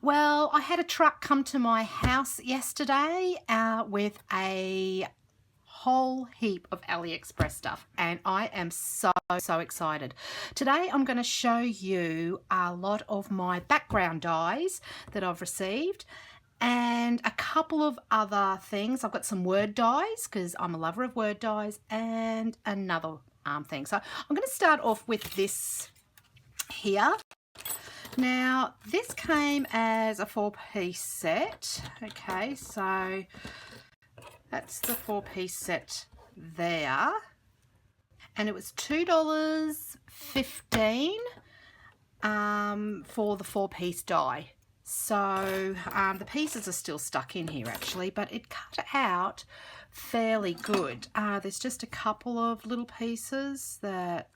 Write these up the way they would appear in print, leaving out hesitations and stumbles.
Well, I had a truck come to my house yesterday with a whole heap of AliExpress stuff, and I am so excited. Today I'm going to show you a lot of my background dies that I've received and a couple of other things. I've got some word dies because I'm a lover of word dies, and another thing. So I'm going to start off with this here. Now this came as a 4-piece set. Okay, so that's the 4-piece set there, and it was $2.15 for the 4-piece die. So the pieces are still stuck in here actually, but it cut out fairly good. There's just a couple of little pieces that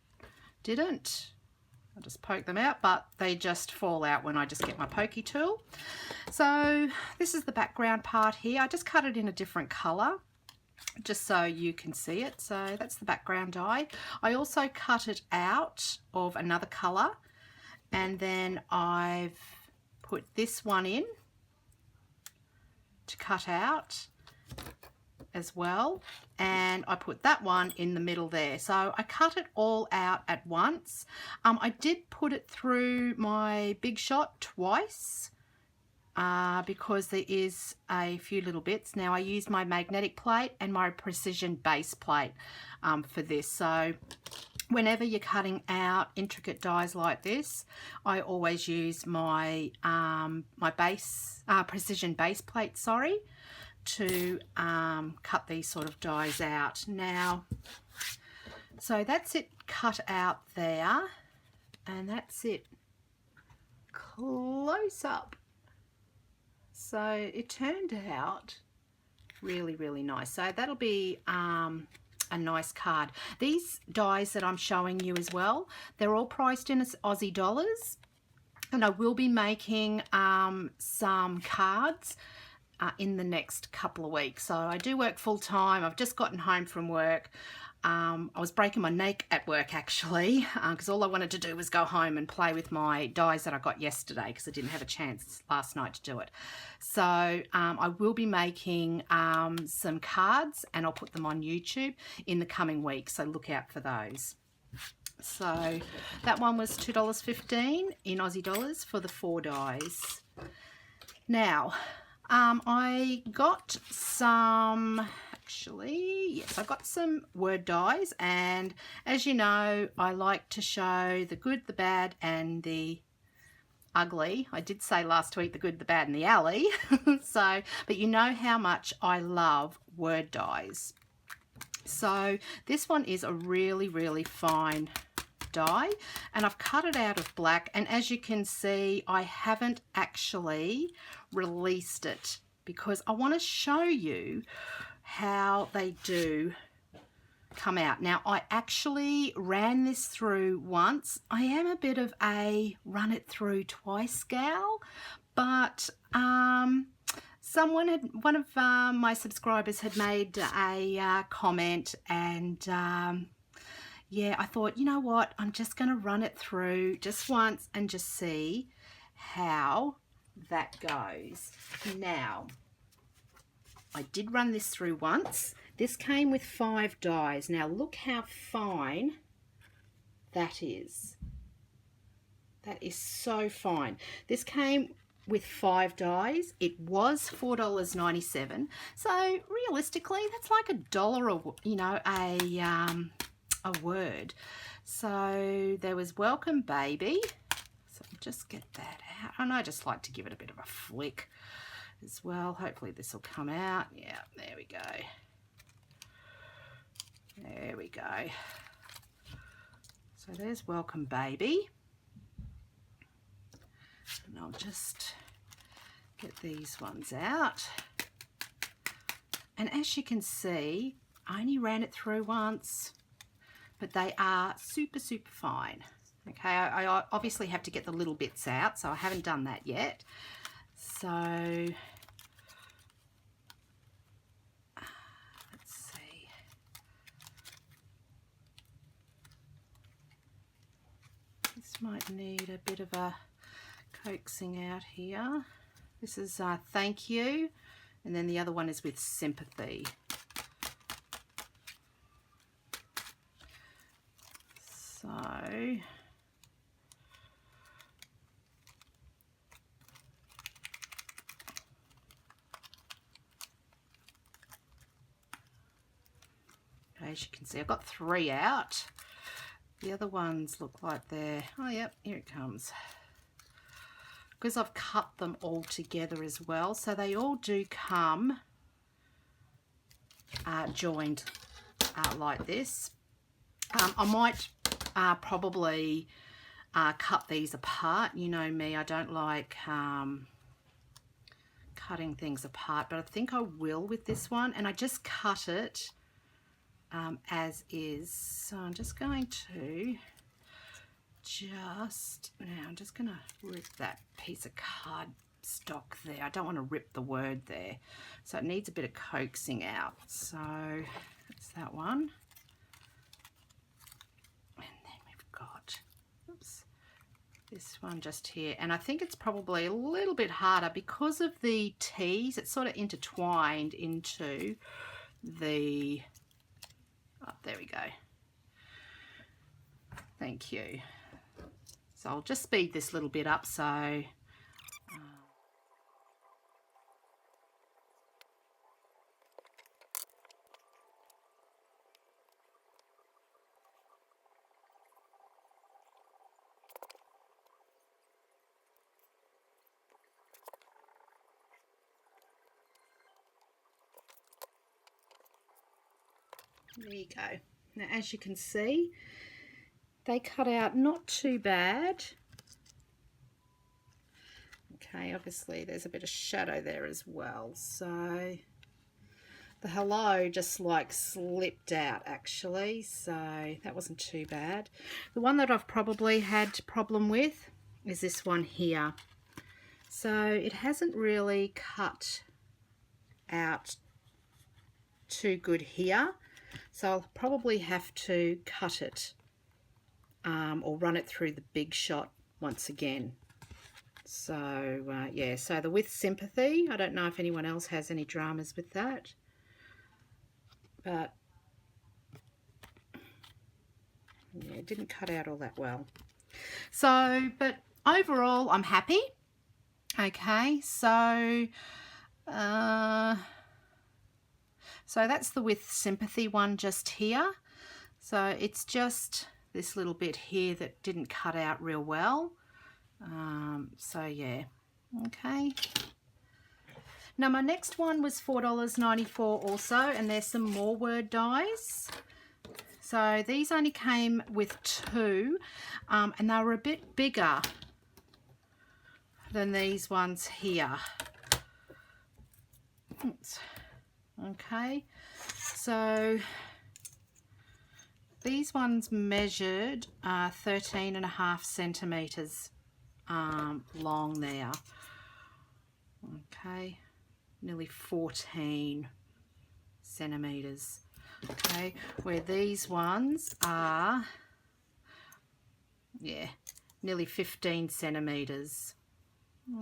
didn't. I'll just poke them out, but they just fall out when I just get my pokey tool. So this is the background part here. I just cut it in a different color just so you can see it. So that's the background die. I also cut it out of another color, and then I've put this one in to cut out as well, and I put that one in the middle there. So I cut it all out at once. I did put it through my Big Shot twice because there is a few little bits. Now I use my magnetic plate and my precision base plate for this. So whenever you're cutting out intricate dies like this, I always use my my precision base plate, sorry, to cut these sort of dies out. Now, so that's it cut out there, and that's it close up. So it turned out really nice. So that'll be a nice card. These dies that I'm showing you as well, they're all priced in as Aussie dollars, and I will be making some cards in the next couple of weeks. So I do work full time. I've just gotten home from work. I was breaking my neck at work actually, because all I wanted to do was go home and play with my dies that I got yesterday because I didn't have a chance last night to do it. So I will be making some cards, and I'll put them on YouTube in the coming weeks, so look out for those. So that one was $2.15 in Aussie dollars for the 4 dies. Now I got some, yes, I got some word dies, and as you know, I like to show the good, the bad, and the ugly. I did say last week the good, the bad, and the alley. So, but you know how much I love word dies. So this one is a really fine die, and I've cut it out of black, and as you can see, I haven't actually released it because I want to show you how they do come out. Now I actually ran this through once. I am a bit of a run it through twice gal, but one of my subscribers had made a comment, and yeah, I thought, you know what, I'm just going to run it through just once and just see how that goes. Now, I did run this through once. This came with 5 dies. Now, look how fine that is. That is so fine. This came with 5 dies. It was $4.97. So, realistically, that's like $1, you know, a word. So there was welcome baby, so I'll just get that out, and I just like to give it a bit of a flick as well. Hopefully this will come out. Yeah, there we go, there we go. So there's welcome baby, and I'll just get these ones out, and as you can see, I only ran it through once, but they are super fine. Okay, I obviously have to get the little bits out, so I haven't done that yet. So let's see. This might need a bit of a coaxing out here. This is Thank You, and then the other one is with Sympathy. So as you can see, I've got 3 out. The other ones look like they're, oh yep, here it comes. Because I've cut them all together as well, so they all do come joined like this. I might probably cut these apart. You know me, I don't like cutting things apart, but I think I will with this one, and I just cut it as is. So I'm just going to I'm just going to rip that piece of cardstock there. I don't want to rip the word there, so it needs a bit of coaxing out. So that's that one. And then we've got, oops, this one just here, and I think it's probably a little bit harder because of the T's. It's sort of intertwined into the, oh, there we go. Thank you. So I'll just speed this little bit up so there you go. Now as you can see, they cut out not too bad. Okay, obviously there's a bit of shadow there as well, so the hello just like slipped out actually, so that wasn't too bad. The one that I've probably had problem with is this one here. So it hasn't really cut out too good here, so I'll probably have to cut it or run it through the Big Shot once again. So yeah, so the With Sympathy, I don't know if anyone else has any dramas with that, but yeah, it didn't cut out all that well. So, but overall I'm happy. Okay, so so that's the With Sympathy one just here. So it's just this little bit here that didn't cut out real well. So yeah, okay. Now my next one was $4.94 also, and there's some more word dies. So these only came with 2, and they were a bit bigger than these ones here. Oops. Okay, so these ones measured 13.5 centimeters long there. Okay, nearly 14 centimeters. Okay, where these ones are, yeah, nearly 15 centimeters.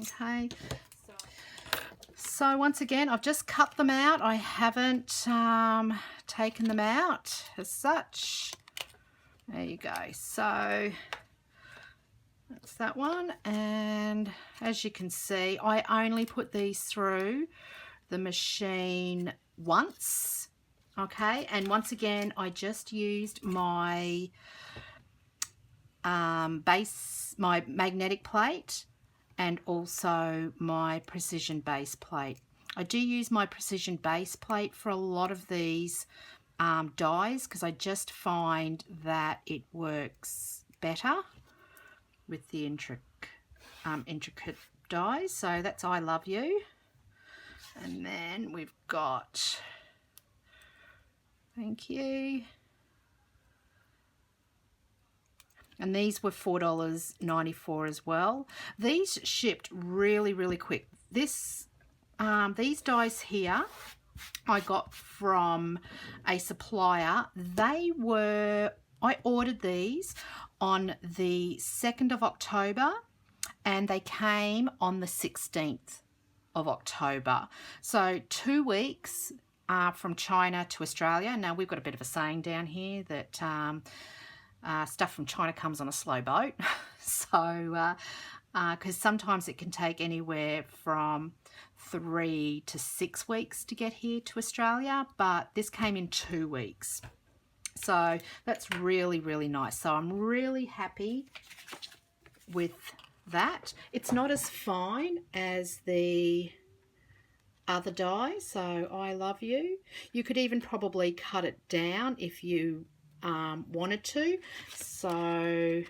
Okay, so once again, I've just cut them out. I haven't taken them out as such. There you go. So that's that one, and as you can see, I only put these through the machine once. Okay, and once again, I just used my my magnetic plate and also my precision base plate. I do use my precision base plate for a lot of these dies because I just find that it works better with the intricate dies. So that's I Love You. And then we've got Thank You. And these were $4.94 as well. These shipped really, really quick. These dies here I got from a supplier. I ordered these on the 2nd of October and they came on the 16th. of October. So 2 weeks from China to Australia. Now we've got a bit of a saying down here that stuff from China comes on a slow boat. So because sometimes it can take anywhere from 3 to 6 weeks to get here to Australia, but this came in 2 weeks. So that's really, really nice. So I'm really happy with that. It's not as fine as the other die, so I love you. You could even probably cut it down if you wanted to. So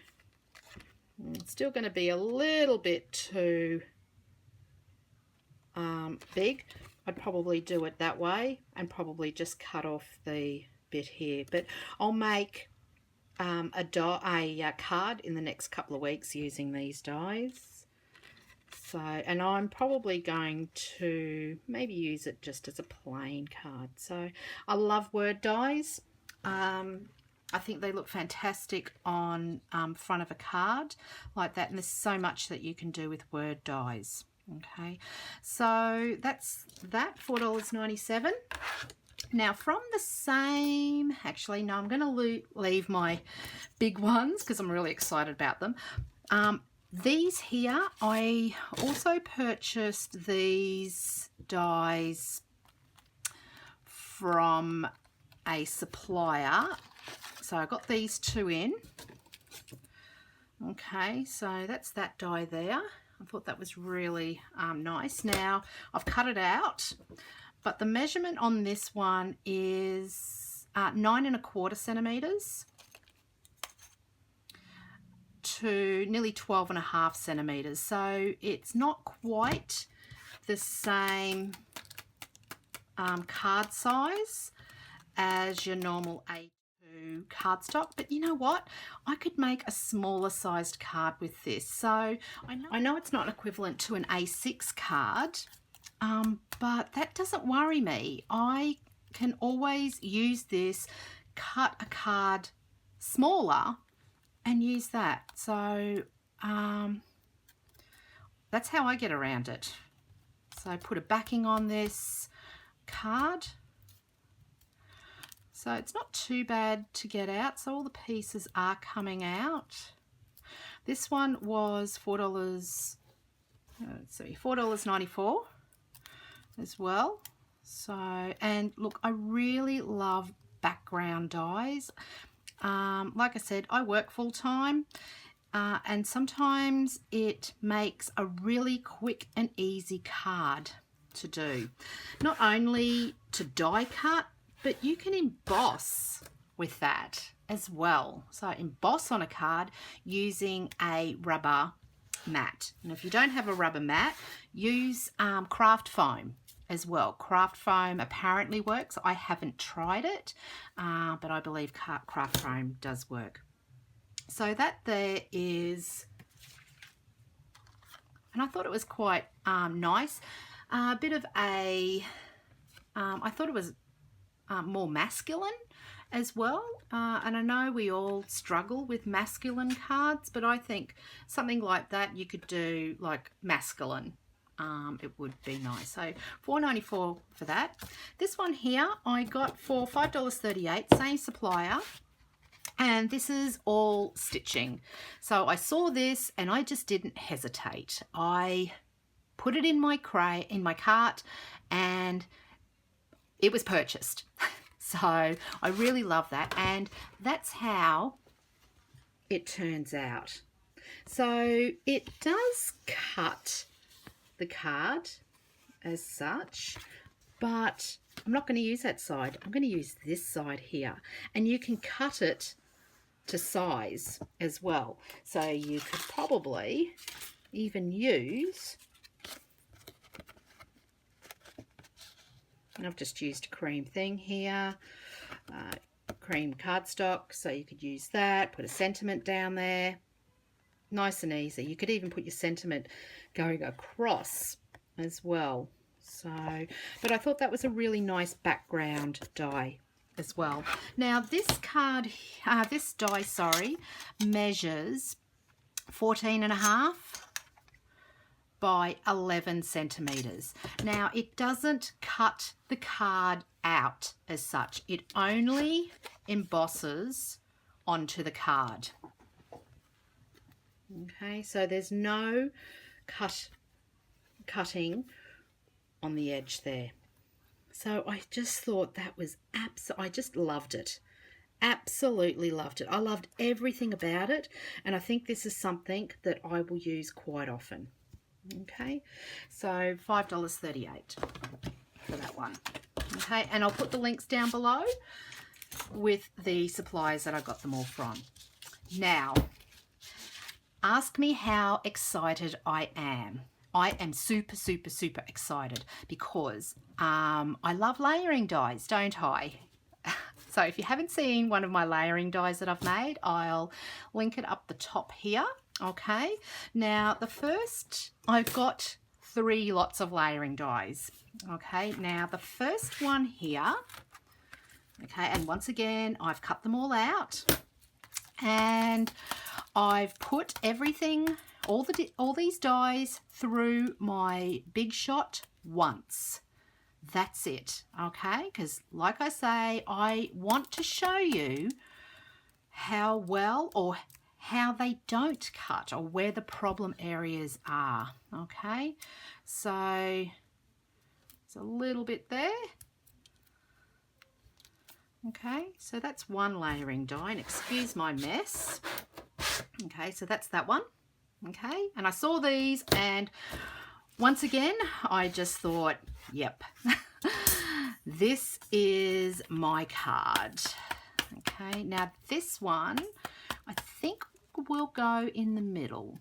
it's still going to be a little bit too big. I'd probably do it that way and probably just cut off the bit here. But I'll make a card in the next couple of weeks using these dies. So, and I'm probably going to maybe use it just as a plain card. So I love word dies. I think they look fantastic on front of a card like that, and there's so much that you can do with word dies. Okay, so that's that, $4.97. Now from the same, actually no, I'm going to leave my big ones because I'm really excited about them. These here, I also purchased these dies from a supplier. So I got these 2 in. Okay, so that's that die there. I thought that was really nice. Now I've cut it out, but the measurement on this one is 9¼ centimeters to nearly 12½ centimeters. So it's not quite the same card size as your normal A2 cardstock, but you know what, I could make a smaller sized card with this. So I know it's not equivalent to an A6 card, but that doesn't worry me. I can always use this, cut a card smaller and use that. So that's how I get around it. So I put a backing on this card. So it's not too bad to get out. So all the pieces are coming out. This one was $4.94 as well. So, and look, I really love background dies. Like I said, I work full time, and sometimes it makes a really quick and easy card to do. Not only to die cut, but you can emboss with that as well. So emboss on a card using a rubber mat. And if you don't have a rubber mat, use craft foam as well. Craft foam apparently works. I haven't tried it, but I believe craft foam does work. So that there is, and I thought it was quite nice. A bit of a, I thought it was more masculine as well, and I know we all struggle with masculine cards, but I think something like that you could do like masculine. It would be nice. So $4.94 for that. This one here I got for $5.38, same supplier, and this is all stitching. So I saw this and I just didn't hesitate. I put it in my cart and it was purchased. So I really love that, and that's how it turns out. So it does cut the card as such, but I'm not going to use that side. I'm going to use this side here, and you can cut it to size as well. So you could probably even use, and I've just used a cream thing here, cream cardstock, so you could use that, put a sentiment down there, nice and easy. You could even put your sentiment going across as well. So, but I thought that was a really nice background die as well. Now this card, this die, sorry, measures 14.5 by 11 centimeters. Now it doesn't cut the card out as such. It only embosses onto the card. Okay, so there's no cutting on the edge there. So I just thought that was I just loved it. Absolutely loved it. I loved everything about it, and I think this is something that I will use quite often. Okay, so $5.38 for that one. Okay, and I'll put the links down below with the suppliers that I got them all from. Now, ask me how excited I am. I am super, super, super excited because I love layering dies, don't I? So if you haven't seen one of my layering dies that I've made, I'll link it up the top here. Okay, now the first, I've got 3 lots of layering dies. Okay, now the first one here, okay, and once again, I've cut them all out and I've put everything, all these dies through my Big Shot once. That's it, okay, because like I say, I want to show you how well or how they don't cut or where the problem areas are. Okay, so it's a little bit there. Okay, so that's one layering die, and excuse my mess. Okay, so that's that one. Okay, and I saw these, and once again I just thought, yep, this is my card. Okay, now this one I think will go in the middle.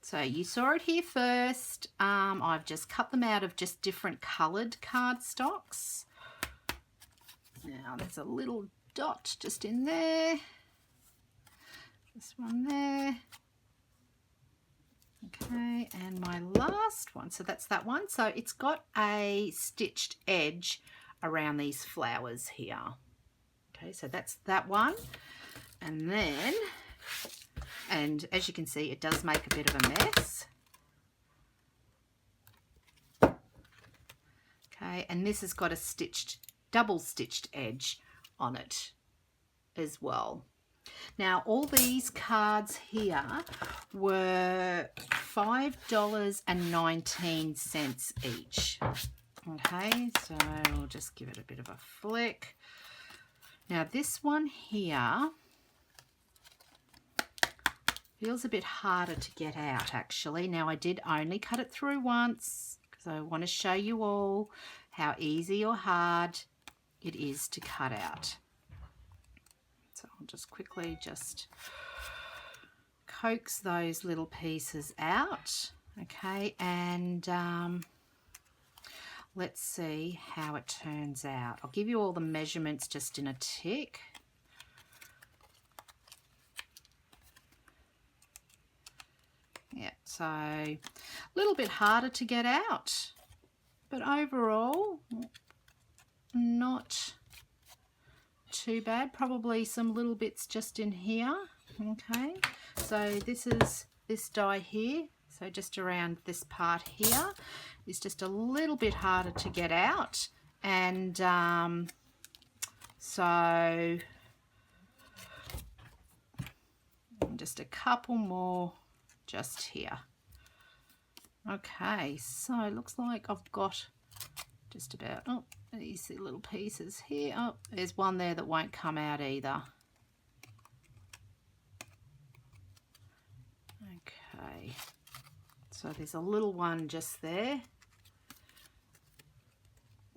So you saw it here first. I've just cut them out of just different coloured cardstocks. Now there's a little dot just in there. This one there. Okay, and my last one, so that's that one. So it's got a stitched edge around these flowers here. Okay, so that's that one. And then, and as you can see, it does make a bit of a mess. Okay, and this has got a double stitched edge on it as well. Now all these cards here were $5.19 each. Okay, so we'll just give it a bit of a flick. Now this one here feels a bit harder to get out actually. Now I did only cut it through once because I want to show you all how easy or hard it is to cut out. So I'll just quickly just coax those little pieces out. Okay, and let's see how it turns out. I'll give you all the measurements just in a tick. Yeah, so a little bit harder to get out, but overall not too bad. Probably some little bits just in here. Okay, so this is this die here, so just around this part here is just a little bit harder to get out, and so just a couple more just here. Okay, so it looks like I've got just about, oh, these little pieces here. Oh, there's one there that won't come out either. Okay, so there's a little one just there,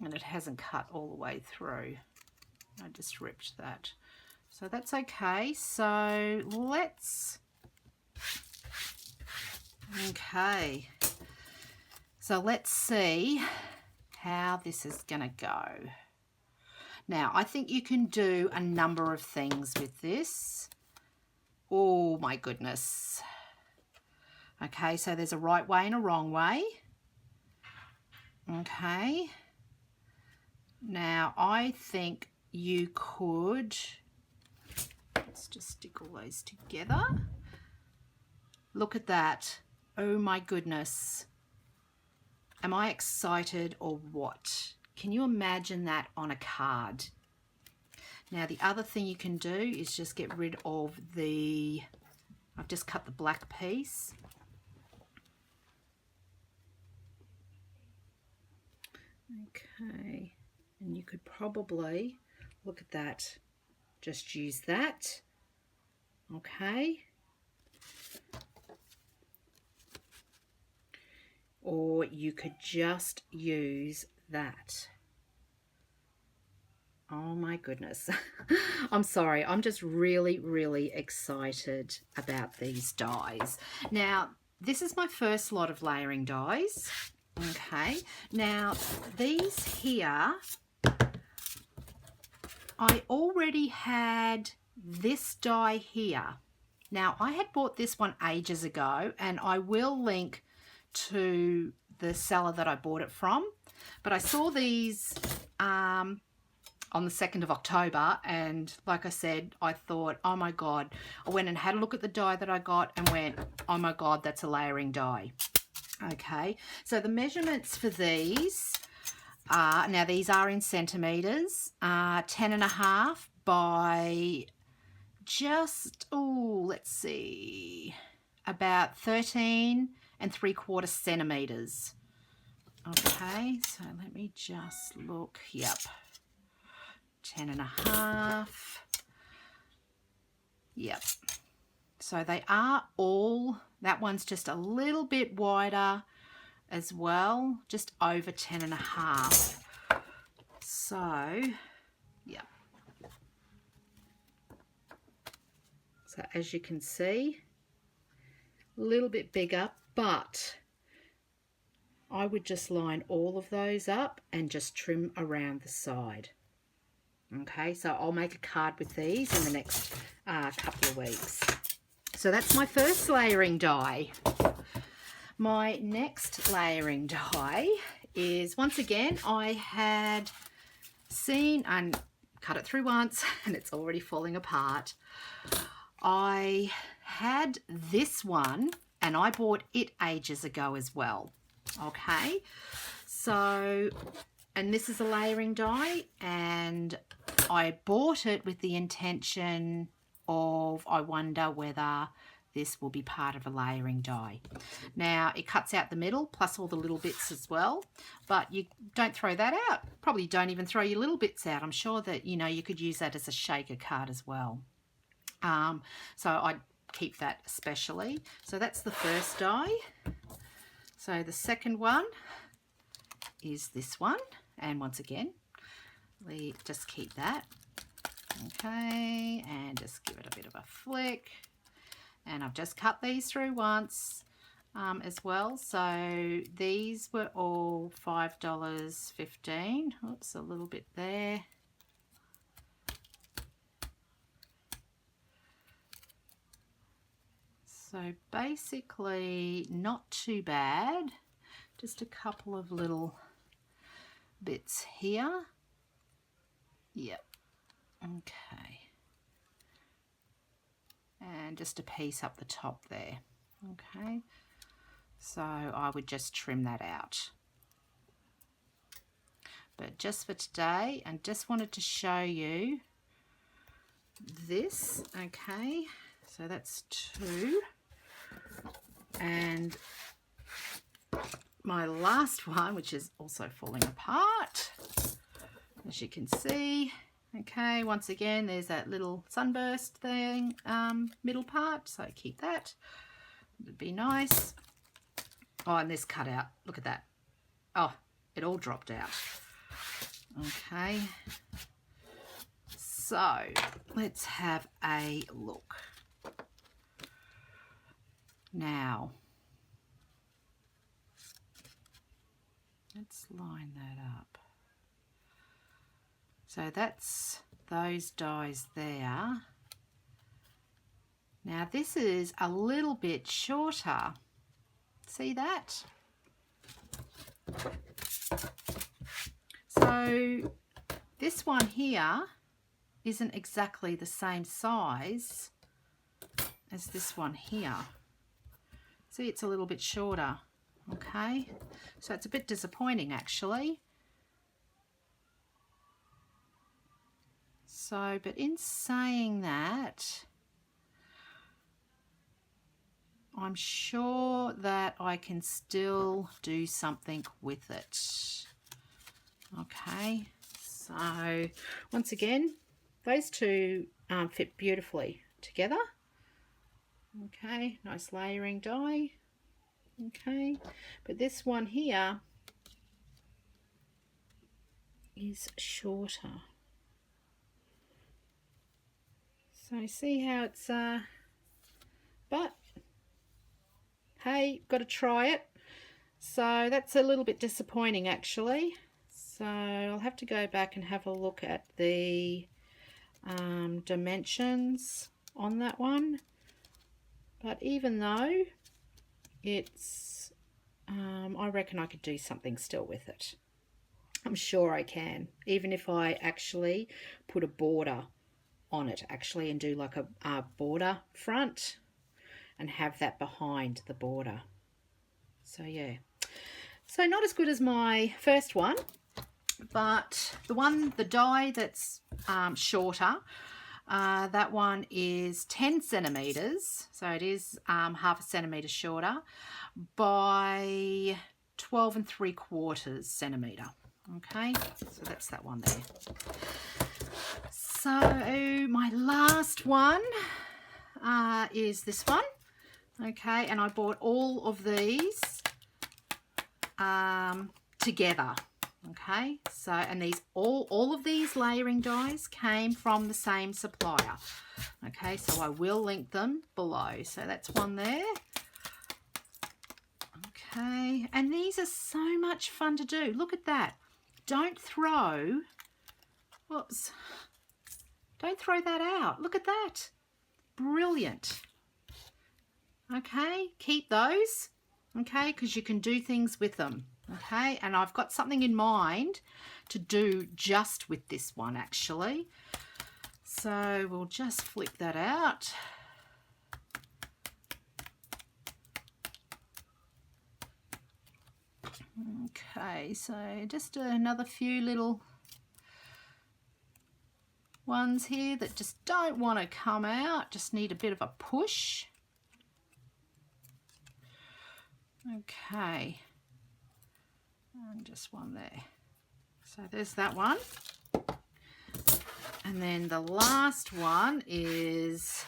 and it hasn't cut all the way through. I just ripped that, so that's okay. So let's, okay, so let's see how this is gonna go. Now I think you can do a number of things with this. Oh my goodness. Okay, so there's a right way and a wrong way. Okay, now I think you could, let's just stick all those together. Look at that. Oh my goodness. Am I excited or what? Can you imagine that on a card? Now the other thing you can do is just get rid of the, I've just cut the black piece. Okay, and you could probably, look at that, just use that. Okay. Or you could just use that. Oh my goodness. I'm sorry. I'm just really, really excited about these dies. Now, this is my first lot of layering dies. Okay. Now, these here, I already had this die here. Now, I had bought this one ages ago, and I will link to the seller that I bought it from. But I saw these on the 2nd of October, and like I said, I thought, oh my God. I went and had a look at the die that I got and went, oh my God, that's a layering die. Okay, so the measurements for these are, now these are in centimeters, 10.5 by just, oh, let's see, about 13.75 centimeters. Okay, so let me just look. Yep, 10.5. Yep. So they are all, that one's just a little bit wider as well, just over 10.5. So, yeah. So as you can see, a little bit bigger, but I would just line all of those up and just trim around the side. Okay, so I'll make a card with these in the next couple of weeks. So that's my first layering die. My next layering die is, once again, I had seen and cut it through once and it's already falling apart. I had this one and I bought it ages ago as well. Okay, so, and this is a layering die, and I bought it with the intention of, I wonder whether this will be part of a layering die. Now it cuts out the middle plus all the little bits as well, but you don't throw that out. Probably don't even throw your little bits out. I'm sure that, you know, you could use that as a shaker card as well. So I'd keep that especially. So that's the first die. So the second one is this one, and once again, we just keep that. Okay, and just give it a bit of a flick. And I've just cut these through once as well. So these were all $5.15. Oops, a little bit there. So basically not too bad. Just a couple of little bits here. Yep. Okay. And just a piece up the top there. Okay. So I would just trim that out. But just for today, and just wanted to show you this. Okay. So that's 2. And my last one, which is also falling apart, as you can see. Okay, once again, there's that little sunburst thing, middle part, so keep that. It would be nice. Oh, and this cut out, look at that. Oh, it all dropped out. Okay, so let's have a look. Now, let's line that up. So that's those dies there. Now this is a little bit shorter. See that? So this one here isn't exactly the same size as this one here. It's See, it's a little bit shorter. Okay, so it's a bit disappointing actually. So, but in saying that, I'm sure that I can still do something with it. Okay, so once again, those two fit beautifully together. Okay, nice layering die. Okay, but this one here is shorter. So see how it's, but hey, got to try it. So that's a little bit disappointing actually. So I'll have to go back and have a look at the dimensions on that one. But even though it's, I reckon I could do something still with it. I'm sure I can, even if I actually put a border on it actually and do like a border front and have that behind the border. So yeah, so not as good as my first one, but the die that's shorter, that one is 10 centimeters, so it is half a centimeter shorter by 12 3/4 centimeter. Okay, so that's that one there. So my last one is this one. Okay, and I bought all of these together. Okay, so and these all of these layering dies came from the same supplier. Okay, so I will link them below. So that's one there. Okay, and these are so much fun to do. Look at that. Don't throw, whoops, don't throw that out. Look at that. Brilliant. Okay, keep those, okay, because you can do things with them. Okay, and I've got something in mind to do just with this one actually. So we'll just flick that out. Okay, so just another few little ones here that just don't want to come out, just need a bit of a push. Okay, and just one there. So there's that one. And then the last one is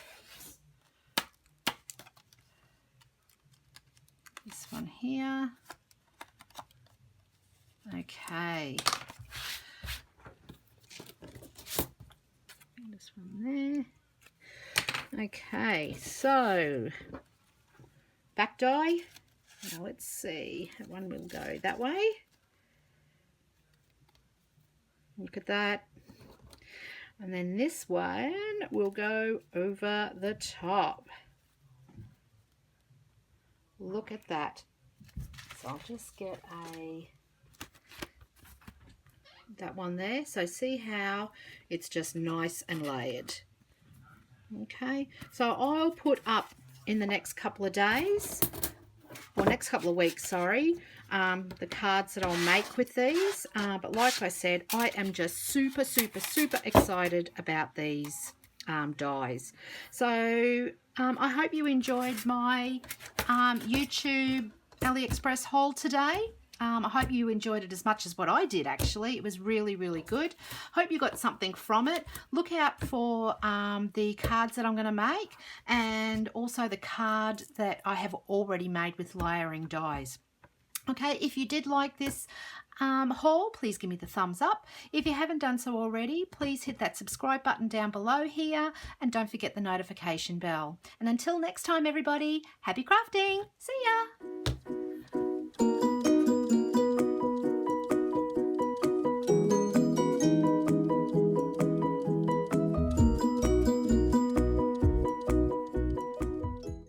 this one here. Okay. This one there. Okay, so back die. Now let's see. That one will go that way. Look at that. And then this one will go over the top. Look at that. So I'll just get that one there. So see how it's just nice and layered. Okay, so I'll put up in the next couple of days, or next couple of weeks, sorry, the cards that I'll make with these. But like I said, I am just super excited about these dies. So I hope you enjoyed my YouTube AliExpress haul today. I hope you enjoyed it as much as what I did actually. It was really good. Hope you got something from it. Look out for the cards that I'm going to make, and also the card that I have already made with layering dies. Okay, if you did like this haul, please give me the thumbs up. If you haven't done so already, please hit that subscribe button down below here, and don't forget the notification bell. And until next time everybody, happy crafting. See ya.